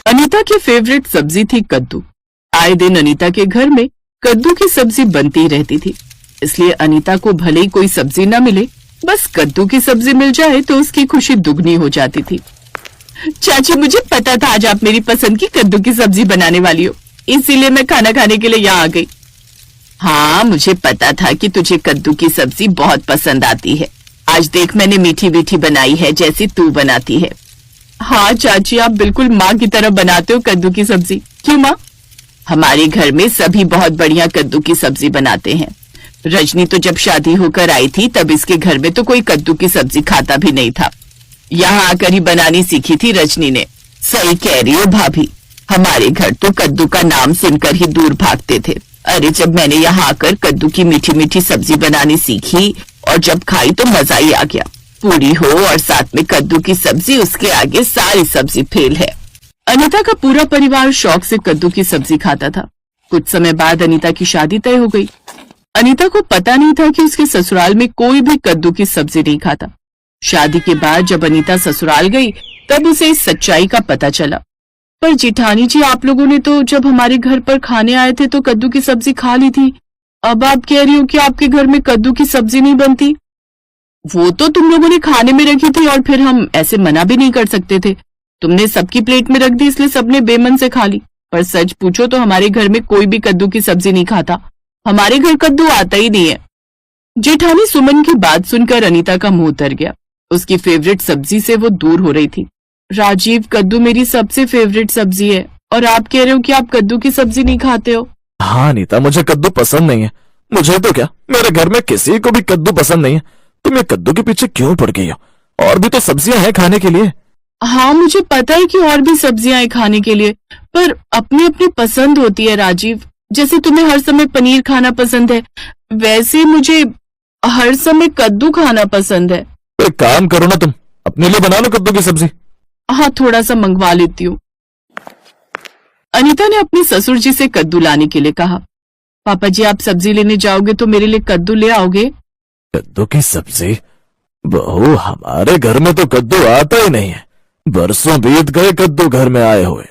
अनीता की फेवरेट सब्जी थी कद्दू। आए दिन अनीता के घर में कद्दू की सब्जी बनती रहती थी, इसलिए अनीता को भले ही कोई सब्जी न मिले, बस कद्दू की सब्जी मिल जाए तो उसकी खुशी दुगनी हो जाती थी। चाची, मुझे पता था आज आप मेरी पसंद की कद्दू की सब्जी बनाने वाली हो, इसीलिए मैं खाना खाने के लिए यहाँ आ गई। हाँ, मुझे पता था कि तुझे कद्दू की सब्जी बहुत पसंद आती है। आज देख, मैंने मीठी मीठी बनाई है जैसी तू बनाती है। हाँ चाची, आप बिल्कुल माँ की तरह बनाते हो कद्दू की सब्जी। क्यों माँ? हमारे घर में सभी बहुत बढ़िया कद्दू की सब्जी बनाते हैं। रजनी तो जब शादी होकर आई थी तब इसके घर में तो कोई कद्दू की सब्जी खाता भी नहीं था। यहाँ आकर ही बनानी सीखी थी रजनी ने। सही कह रही हो भाभी, हमारे घर तो कद्दू का नाम सुनकर ही दूर भागते थे। अरे जब मैंने यहाँ आकर कद्दू की मीठी मीठी सब्जी बनानी सीखी और जब खाई तो मजा ही आ गया। पूरी हो और साथ में कद्दू की सब्जी, उसके आगे सारी सब्जी फेल है। अनीता का पूरा परिवार शौक से कद्दू की सब्जी खाता था। कुछ समय बाद अनीता की शादी तय हो गई। अनीता को पता नहीं था कि उसके ससुराल में कोई भी कद्दू की सब्जी नहीं खाता। शादी के बाद जब अनीता ससुराल गई तब उसे इस सच्चाई का पता चला। पर जेठानी जी, आप लोगों ने तो जब हमारे घर पर खाने आए थे तो कद्दू की सब्जी खा ली थी। अब आप कह रही हो कि आपके घर में कद्दू की सब्जी नहीं बनती। वो तो तुम लोगों ने खाने में रखी थी और फिर हम ऐसे मना भी नहीं कर सकते थे। तुमने सबकी प्लेट में रख दी, इसलिए सबने बेमन से खा ली। पर सच पूछो तो हमारे घर में कोई भी कद्दू की सब्जी नहीं खाता। हमारे घर कद्दू आता ही नहीं है। जेठानी सुमन की बात सुनकर अनीता का मुंह उतर गया। उसकी फेवरेट सब्जी से वो दूर हो रही थी। राजीव, कद्दू मेरी सबसे फेवरेट सब्जी है और आप कह रहे हो कि आप कद्दू की सब्जी नहीं खाते हो। हाँ अनीता, मुझे कद्दू पसंद नहीं है। मुझे तो क्या, मेरे घर में किसी को भी कद्दू पसंद नहीं है। तुम ये कद्दू के पीछे क्यों पड़ गई हो? और भी तो सब्जियां हैं खाने के लिए। हाँ, मुझे पता है कि और भी सब्जियां हैं खाने के लिए, पर अपनी अपनी पसंद होती है राजीव। जैसे तुम्हें हर समय पनीर खाना पसंद है, वैसे मुझे हर समय कद्दू खाना पसंद है। तो एक काम करो ना, तुम अपने लिए बना लो कद्दू की सब्जी। हाँ, थोड़ा सा मंगवा लेती हूँ। अनीता ने अपने ससुर जी से कद्दू लाने के लिए कहा। पापा जी, आप सब्जी लेने जाओगे तो मेरे लिए कद्दू ले आओगे? कद्दू की सब्जी? बहू, हमारे घर में तो कद्दू आता ही नहीं है। बरसों बीत गए कद्दू घर में आए हुए।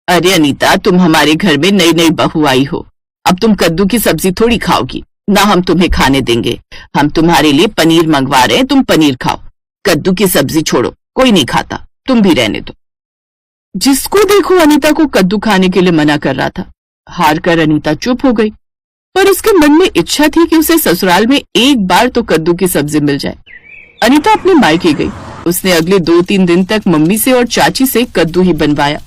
अरे अनीता, तुम हमारे घर में नई नई बहू आई हो। अब तुम कद्दू की सब्जी थोड़ी खाओगी, ना हम तुम्हें खाने देंगे। हम तुम्हारे लिए पनीर मंगवा रहे हैं, तुम पनीर खाओ। कद्दू की सब्जी छोड़ो, कोई नहीं खाता, तुम भी रहने दो। जिसको देखो अनीता को कद्दू खाने के लिए मना कर रहा था। हार कर अनीता चुप हो गई, पर उसके मन में इच्छा थी कि उसे ससुराल में एक बार तो कद्दू की सब्जी मिल जाए। अनीता अपने मायके गई। उसने अगले 2-3 दिन तक मम्मी से और चाची से कद्दू ही बनवाया।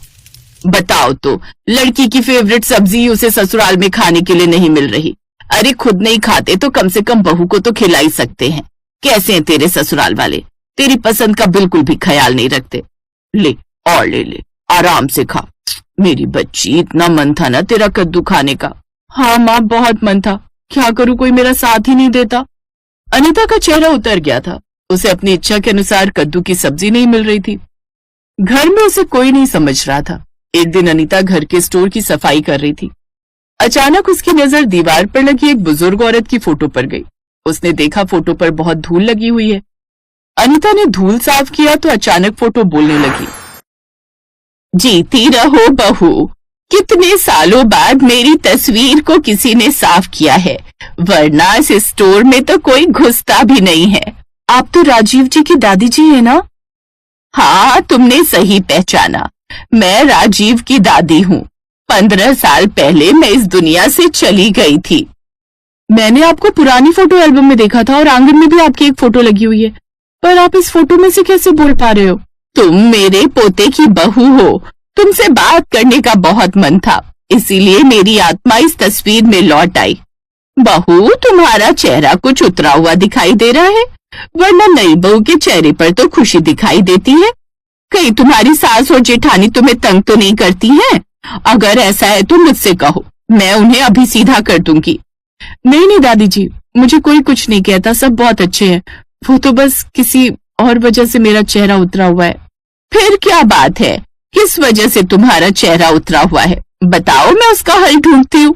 बताओ तो, लड़की की फेवरेट सब्जी उसे ससुराल में खाने के लिए नहीं मिल रही। अरे खुद नहीं खाते तो कम से कम बहू को तो खिला ही सकते हैं। कैसे हैं तेरे ससुराल वाले? तेरी पसंद का बिल्कुल भी ख्याल नहीं रखते। ले और ले, आराम से खा। मेरी बच्ची, इतना मन था ना तेरा कद्दू खाने का। हाँ माँ, बहुत मन था, क्या करूँ, कोई मेरा साथ ही नहीं देता। अनीता का चेहरा उतर गया था। उसे अपनी इच्छा के अनुसार कद्दू की सब्जी नहीं मिल रही थी। घर में उसे कोई नहीं समझ रहा था। एक दिन अनीता घर के स्टोर की सफाई कर रही थी। अचानक उसकी नजर दीवार पर लगी एक बुजुर्ग औरत की फोटो पर गई। उसने देखा फोटो पर बहुत धूल लगी हुई है। अनीता ने धूल साफ किया तो अचानक फोटो बोलने लगी। जीती रहो बहू, कितने सालों बाद मेरी तस्वीर को किसी ने साफ किया है, वरना इस स्टोर में तो कोई घुसता भी नहीं है। आप तो राजीव जी की दादी जी है ना? हाँ, तुमने सही पहचाना, मैं राजीव की दादी हूँ। 15 साल पहले मैं इस दुनिया से चली गई थी। मैंने आपको पुरानी फोटो एल्बम में देखा था और आंगन में भी आपकी एक फोटो लगी हुई है, पर आप इस फोटो में से कैसे बोल पा रहे हो? तुम मेरे पोते की बहू हो, तुमसे बात करने का बहुत मन था, इसीलिए मेरी आत्मा इस तस्वीर में लौट आई। बहू, तुम्हारा चेहरा कुछ उतरा हुआ दिखाई दे रहा है, वरना नई बहू के चेहरे पर तो खुशी दिखाई देती है। कहीं तुम्हारी सास और जेठानी तुम्हें तंग तो नहीं करती हैं? अगर ऐसा है तो मुझसे कहो, मैं उन्हें अभी सीधा कर दूंगी। नहीं दादी जी, मुझे कोई कुछ नहीं कहता, सब बहुत अच्छे हैं। वो तो बस किसी और वजह से मेरा चेहरा उतरा हुआ है। फिर क्या बात है, किस वजह से तुम्हारा चेहरा उतरा हुआ है? बताओ, मैं उसका हल ढूंढती हूँ।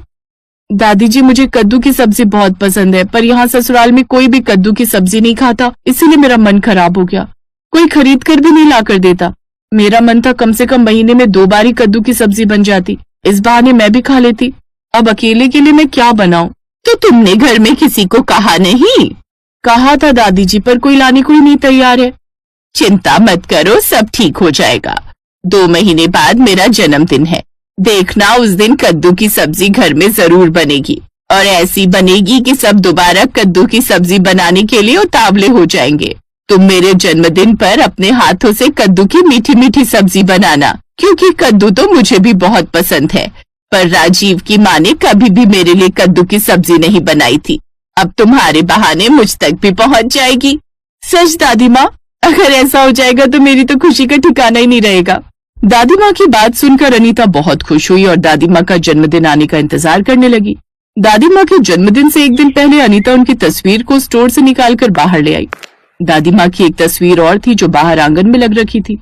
दादी जी, मुझे कद्दू की सब्जी बहुत पसंद है, पर यहाँ ससुराल में कोई भी कद्दू की सब्जी नहीं खाता, इसीलिए मेरा मन खराब हो गया। कोई खरीद कर भी नहीं ला कर देता। मेरा मन था कम से कम महीने में 2 बार ही कद्दू की सब्जी बन जाती, इस बहाने मैं भी खा लेती। अब अकेले के लिए मैं क्या बनाऊं? तो तुमने घर में किसी को कहा नहीं? कहा था दादी जी, पर कोई लाने को ही नहीं तैयार है। चिंता मत करो, सब ठीक हो जाएगा। 2 महीने बाद मेरा जन्मदिन है, देखना उस दिन कद्दू की सब्जी घर में जरूर बनेगी, और ऐसी बनेगी कि सब दोबारा कद्दू की सब्जी बनाने के लिए उतावले हो जाएंगे। तुम मेरे जन्मदिन पर अपने हाथों से कद्दू की मीठी मीठी सब्जी बनाना, क्योंकि कद्दू तो मुझे भी बहुत पसंद है, पर राजीव की माँ ने कभी भी मेरे लिए कद्दू की सब्जी नहीं बनाई थी। अब तुम्हारे बहाने मुझ तक भी पहुंच जाएगी। सच दादी माँ, अगर ऐसा हो जाएगा तो मेरी तो खुशी का ठिकाना ही नहीं रहेगा। दादी माँ की बात सुनकर अनीता बहुत खुश हुई और दादी माँ का जन्मदिन आने का इंतजार करने लगी। दादी माँ के जन्मदिन से एक दिन पहले अनीता उनकी तस्वीर को स्टोर से निकालकर बाहर ले आई। दादी माँ की एक तस्वीर और थी जो बाहर आंगन में लग रखी थी।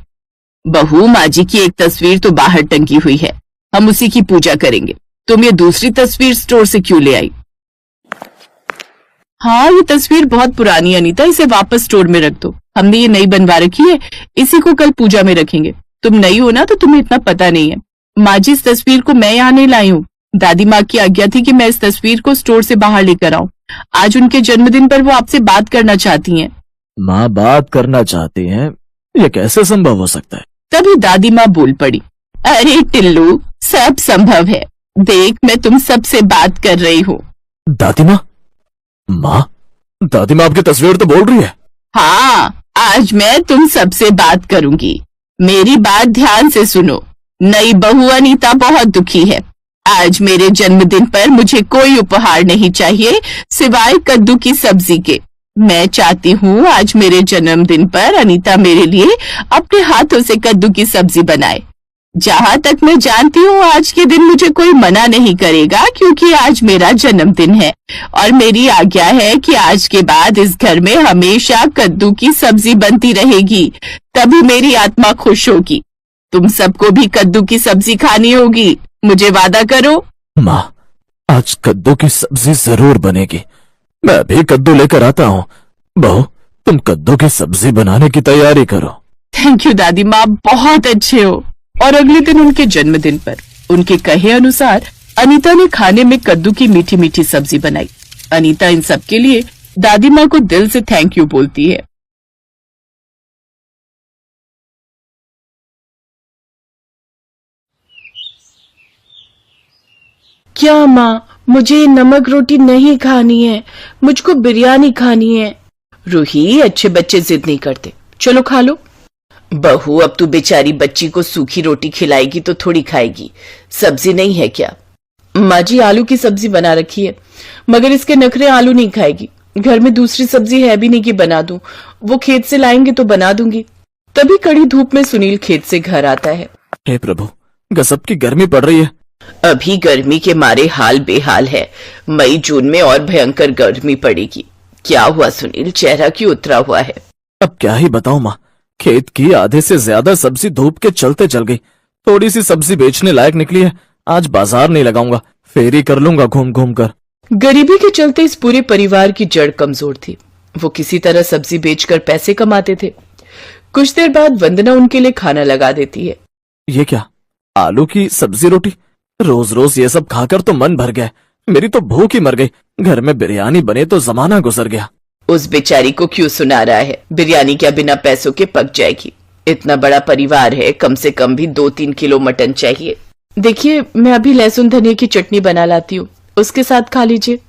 बहू, माँ जी की एक तस्वीर तो बाहर टंगी हुई है, हम उसी की पूजा करेंगे। तुम ये दूसरी तस्वीर स्टोर से क्यों ले आई? हाँ, ये तस्वीर बहुत पुरानी है अनीता, इसे वापस स्टोर में रख दो। हमने ये नई बनवा रखी है, इसी को कल पूजा में रखेंगे। तुम नई हो ना, तो तुम्हें इतना पता नहीं है। माँ जी, इस तस्वीर को मैं यहाँ नहीं लाई हूँ। दादी माँ की आज्ञा थी कि मैं इस तस्वीर को स्टोर से बाहर लेकर आऊं। आज उनके जन्मदिन पर वो आपसे बात करना चाहती हैं। माँ बात करना चाहती हैं? ये कैसे संभव हो सकता है? तभी दादी माँ बोल पड़ी, अरे टिल्लू, सब संभव है। देख, मैं तुम सबसे बात कर रही हूँ। दादी माँ? माँ, दादी माँ आपकी तस्वीर तो बोल रही है। हाँ, आज मैं तुम सबसे बात करूंगी। मेरी बात ध्यान से सुनो। नई बहू अनीता बहुत दुखी है। आज मेरे जन्मदिन पर मुझे कोई उपहार नहीं चाहिए सिवाय कद्दू की सब्जी के। मैं चाहती हूँ आज मेरे जन्मदिन पर अनीता मेरे लिए अपने हाथों से कद्दू की सब्जी बनाए। जहाँ तक मैं जानती हूँ आज के दिन मुझे कोई मना नहीं करेगा, क्योंकि आज मेरा जन्मदिन है और मेरी आज्ञा है कि आज के बाद इस घर में हमेशा कद्दू की सब्जी बनती रहेगी, तभी मेरी आत्मा खुश होगी। तुम सबको भी कद्दू की सब्जी खानी होगी, मुझे वादा करो। माँ, आज कद्दू की सब्जी जरूर बनेगी। मैं अभी कद्दू लेकर आता हूँ। बहू, तुम कद्दू की सब्जी बनाने की तैयारी करो। थैंक यू दादी माँ, बहुत अच्छे हो। और अगले दिन उनके जन्मदिन पर उनके कहे अनुसार अनीता ने खाने में कद्दू की मीठी मीठी सब्जी बनाई। अनीता इन सब के लिए दादी माँ को दिल से थैंक यू बोलती है। क्या माँ, मुझे नमक रोटी नहीं खानी है, मुझको बिरयानी खानी है। रूही, अच्छे बच्चे जिद नहीं करते, चलो खा लो। बहू, अब तू बेचारी बच्ची को सूखी रोटी खिलाएगी तो थोड़ी खाएगी, सब्जी नहीं है क्या? माँ जी, आलू की सब्जी बना रखी है, मगर इसके नखरे आलू नहीं खाएगी। घर में दूसरी सब्जी है भी नहीं कि बना दूं, वो खेत से लाएंगे तो बना दूंगी। तभी कड़ी धूप में सुनील खेत से घर आता है। हे प्रभु, गजब की गर्मी पड़ रही है। अभी गर्मी के मारे हाल बेहाल है, मई जून में और भयंकर गर्मी पड़ेगी। क्या हुआ सुनील, चेहरा क्यों उतरा हुआ है? अब क्या ही बताऊं माँ, खेत की आधे से ज्यादा सब्जी धूप के चलते जल गई। थोड़ी सी सब्जी बेचने लायक निकली है, आज बाजार नहीं लगाऊंगा, फेरी कर लूंगा घूम घूम कर। गरीबी के चलते इस पूरे परिवार की जड़ कमजोर थी। वो किसी तरह सब्जी बेचकर पैसे कमाते थे। कुछ देर बाद वंदना उनके लिए खाना लगा देती है। ये क्या, आलू की सब्जी रोटी? रोज रोज ये सब खाकर तो मन भर गया, मेरी तो भूख ही मर गई। घर में बिरयानी बने तो जमाना गुजर गया। उस बेचारी को क्यों सुना रहा है? बिरयानी क्या बिना पैसों के पक जाएगी? इतना बड़ा परिवार है, कम से कम भी 2-3 किलो मटन चाहिए। देखिए, मैं अभी लहसुन धनिया की चटनी बना लाती हूँ, उसके साथ खा लीजिए।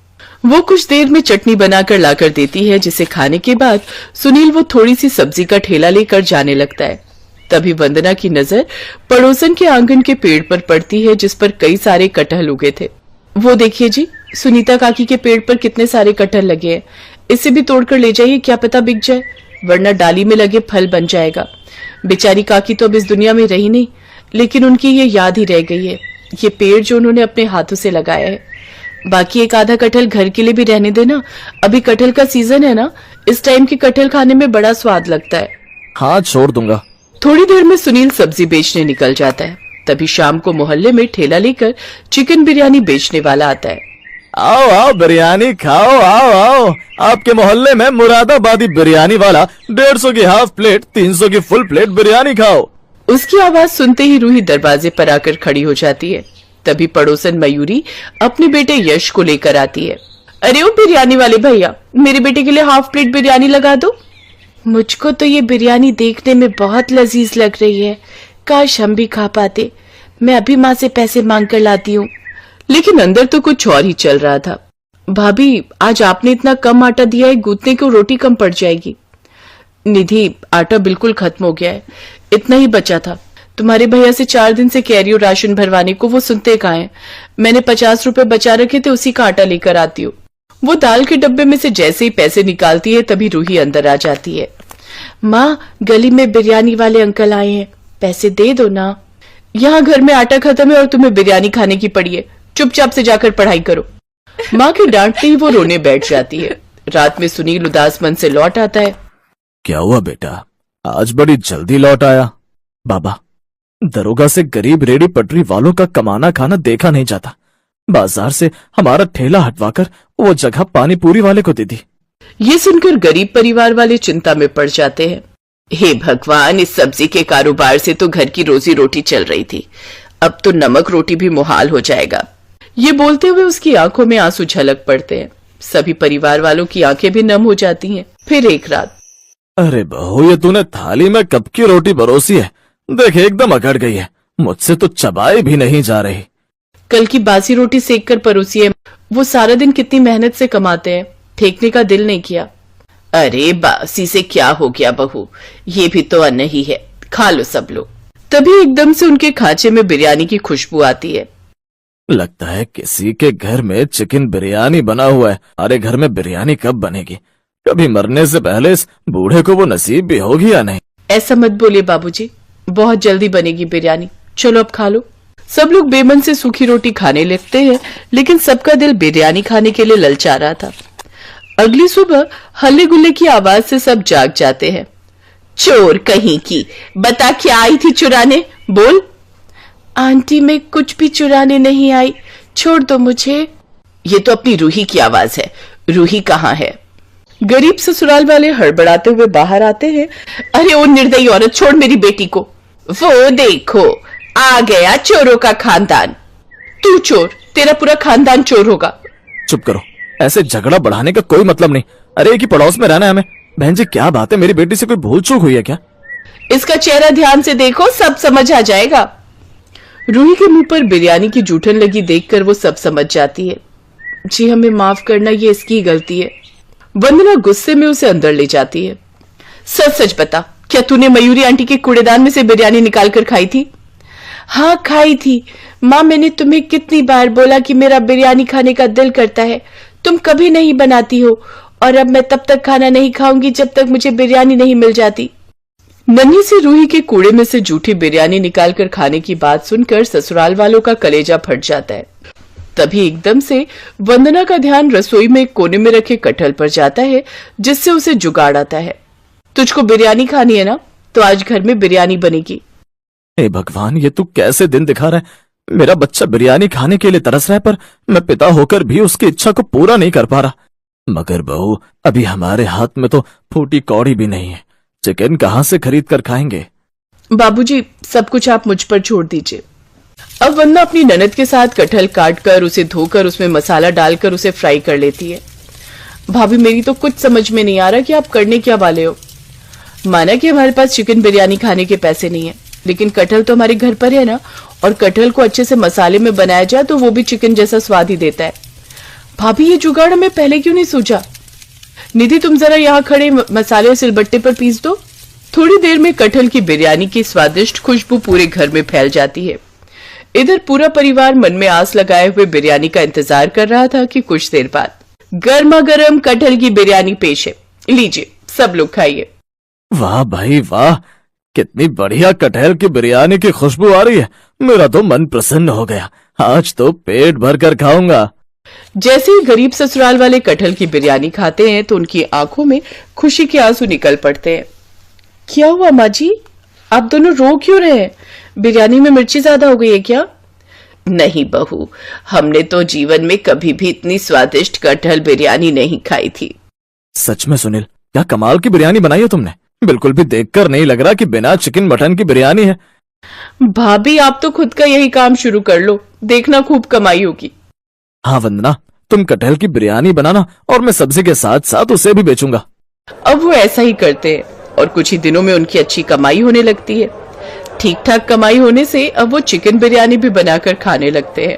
वो कुछ देर में चटनी बनाकर लाकर देती है, जिसे खाने के बाद सुनील वो थोड़ी सी सब्जी का ठेला लेकर जाने लगता है। तभी वंदना की नजर पड़ोसन के आंगन के पेड़ पर पड़ती है, जिस पर कई सारे कटहल उगे थे। वो देखिए जी, सुनीता काकी के पेड़ पर कितने सारे कटहल लगे हैं। इसे भी तोड़कर ले जाइए, क्या पता बिक जाए, वरना डाली में लगे फल बन जाएगा। बेचारी काकी तो अब इस दुनिया में रही नहीं, लेकिन उनकी ये याद ही रह गई है, ये पेड़ जो उन्होंने अपने हाथों से लगाया है। बाकी एक आधा कटहल घर के लिए भी रहने देना, अभी कटहल का सीजन है ना, इस टाइम के कटहल खाने में बड़ा स्वाद लगता है। हाँ, छोड़ दूंगा। थोड़ी देर में सुनील सब्जी बेचने निकल जाता है। तभी शाम को मोहल्ले में ठेला लेकर चिकन बिरयानी बेचने वाला आता है। आओ आओ, बिरयानी खाओ, आओ आओ। आपके मोहल्ले में मुरादाबादी बिरयानी वाला 150 की हाफ प्लेट, 300 की फुल प्लेट बिरयानी खाओ। उसकी आवाज सुनते ही रूही दरवाजे पर आकर खड़ी हो जाती है। तभी पड़ोसन मयूरी अपने बेटे यश को लेकर आती है। अरे ओ बिरयानी वाले भैया, मेरे बेटे के लिए हाफ प्लेट बिरयानी लगा दो। मुझको तो ये बिरयानी देखने में बहुत लजीज लग रही है, काश हम भी खा पाते। मैं अभी माँ से पैसे मांग कर लाती हूँ। लेकिन अंदर तो कुछ और ही चल रहा था। भाभी, आज आपने इतना कम आटा दिया है, गूंथने को रोटी कम पड़ जाएगी। निधि, आटा बिल्कुल खत्म हो गया है, इतना ही बचा था। तुम्हारे भैया से 4 दिन से कह रही हूँ राशन भरवाने को, वो सुनते कहाँ हैं। मैंने 50 रुपए बचा रखे थे, उसी का आटा लेकर आती हूँ। वो दाल के डब्बे में से जैसे ही पैसे निकालती है तभी रूही अंदर आ जाती है। माँ, गली में बिरयानी वाले अंकल आए हैं, पैसे दे दो ना। यहाँ घर में आटा खत्म है और तुम्हें बिरयानी खाने की पड़ी है, चुपचाप से जाकर पढ़ाई करो। माँ के डांटते ही वो रोने बैठ जाती है। रात में सुनील उदास मन से लौट आता है। क्या हुआ बेटा, आज बड़ी जल्दी लौट आया? बाबा, दरोगा से गरीब रेडी पटरी वालों का कमाना खाना देखा नहीं जाता। बाजार से हमारा ठेला हटवाकर वो जगह पानी पूरी वाले को दे दी। ये सुनकर गरीब परिवार वाले चिंता में पड़ जाते हैं। हे भगवान, इस सब्जी के कारोबार से तो घर की रोजी रोटी चल रही थी, अब तो नमक रोटी भी मुहाल हो जाएगा। ये बोलते हुए उसकी आंखों में आंसू झलक पड़ते हैं। सभी परिवार वालों की आंखें भी नम हो जाती हैं। फिर एक रात, अरे बहू, ये तूने थाली में कब की रोटी परोसी है? देख, एकदम अकड़ गई है, मुझसे तो चबाई भी नहीं जा रही। कल की बासी रोटी सेक कर परोसी है। वो सारा दिन कितनी मेहनत से कमाते हैं, फेंकने का दिल नहीं किया। अरे बासी से क्या हो गया बहू, ये भी तो अन्न ही है, खा लो सब लोग। तभी एकदम से उनके खांचे में बिरयानी की खुशबू आती है। लगता है किसी के घर में चिकन बिरयानी बना हुआ है। अरे घर में बिरयानी कब बनेगी? कभी मरने से पहले इस बूढ़े को वो नसीब भी होगी या नहीं? ऐसा मत बोलिए बाबूजी, बहुत जल्दी बनेगी बिरयानी, चलो अब खा लो। सब लोग बेमन से सूखी रोटी खाने लगते हैं, लेकिन सबका दिल बिरयानी खाने के लिए ललचा रहा था। अगली सुबह हल्ले गुल्ले की आवाज से सब जाग जाते हैं। चोर कहीं की, बता क्या आई थी चुराने, बोल। आंटी, मैं कुछ भी चुराने नहीं आई, छोड़ दो मुझे। ये तो अपनी रूही की आवाज है, रूही कहाँ है? गरीब ससुराल वाले हड़बड़ाते हुए बाहर आते हैं। अरे ओ निर्दयी औरत, छोड़ मेरी बेटी को। वो देखो, आ गया चोरों का खानदान। तू चोर, तेरा पूरा खानदान चोर होगा। चुप करो, ऐसे झगड़ा बढ़ाने का कोई मतलब नहीं। अरे एक ही पड़ोस में रहना है हमें। बहन जी, क्या बात है, मेरी बेटी से कोई भूल चूक हुई है क्या? इसका चेहरा ध्यान से देखो, सब समझ आ जाएगा। रूही के मुंह पर बिरयानी की जूठन लगी देखकर वो सब समझ जाती है। जी हमें माफ करना, ये इसकी गलती है। वंदना गुस्से में उसे अंदर ले जाती है। सच सच बता, क्या तूने मयूरी आंटी के कूड़ेदान में से बिरयानी निकाल कर खाई थी? हाँ खाई थी माँ, मैंने तुम्हें कितनी बार बोला कि मेरा बिरयानी खाने का दिल करता है, तुम कभी नहीं बनाती हो, और अब मैं तब तक खाना नहीं खाऊंगी जब तक मुझे बिरयानी नहीं मिल जाती। नन्ही से रूही के कूड़े में से जूठी बिरयानी निकालकर खाने की बात सुनकर ससुराल वालों का कलेजा फट जाता है। तभी एकदम से वंदना का ध्यान रसोई में एक कोने में रखे कटहल पर जाता है, जिससे उसे जुगाड़ आता है। तुझको बिरयानी खानी है ना, तो आज घर में बिरयानी बनेगी। हे भगवान, ये तू कैसे दिन दिखा रहा है? मेरा बच्चा बिरयानी खाने के लिए तरस रहा है, पर मैं पिता होकर भी उसकी इच्छा को पूरा नहीं कर पा रहा। मगर बहू, अभी हमारे हाथ में तो फूटी कौड़ी भी नहीं है, चिकन कहाँ से खरीद कर खाएंगे? बाबूजी, सब कुछ आप मुझ पर छोड़ दीजिए। अब वंदना अपनी ननद के साथ कटहल काटकर उसे धोकर उसमें मसाला डालकर उसे फ्राई कर लेती है। भाभी, मेरी तो कुछ समझ में नहीं आ रहा कि आप करने क्या वाले हो। माना कि हमारे पास चिकन बिरयानी खाने के पैसे नहीं है, लेकिन कटहल तो हमारे घर पर है ना, और कटहल को अच्छे से मसाले में बनाया जाए तो वो भी चिकन जैसा स्वाद ही देता है। भाभी, ये जुगाड़ हमें पहले क्यों नहीं सूझा? निधि, तुम जरा यहाँ खड़े मसाले सिलबट्टे पर पीस दो। थोड़ी देर में कटहल की बिरयानी की स्वादिष्ट खुशबू पूरे घर में फैल जाती है। इधर पूरा परिवार मन में आस लगाए हुए बिरयानी का इंतजार कर रहा था कि कुछ देर बाद गर्मा गर्म कटहल की बिरयानी पेश है। लीजिए, सब लोग खाइए। वाह भाई वाह, कितनी बढ़िया कटहल की बिरयानी की खुशबू आ रही है। मेरा तो मन प्रसन्न हो गया, आज तो पेट भर कर खाऊंगा। जैसे ही गरीब ससुराल वाले कटहल की बिरयानी खाते हैं तो उनकी आंखों में खुशी के आंसू निकल पड़ते हैं। क्या हुआ माँ जी, आप दोनों रो क्यों रहे हैं? बिरयानी में मिर्ची ज्यादा हो गई है क्या? नहीं बहू, हमने तो जीवन में कभी भी इतनी स्वादिष्ट कटहल बिरयानी नहीं खाई थी। सच में सुनील, क्या कमाल की बिरयानी बनाई है तुमने। बिल्कुल भी देखकर नहीं लग रहा कि बिना चिकन मटन की बिरयानी है। भाभी आप तो खुद का यही काम शुरू कर लो, देखना खूब कमाई होगी। हाँ वंदना, तुम कटहल की बिरयानी बनाना और मैं सब्जी के साथ साथ उसे भी बेचूंगा। अब वो ऐसा ही करते हैं और कुछ ही दिनों में उनकी अच्छी कमाई होने लगती है। ठीक ठाक कमाई होने से अब वो चिकन बिरयानी भी बनाकर खाने लगते हैं।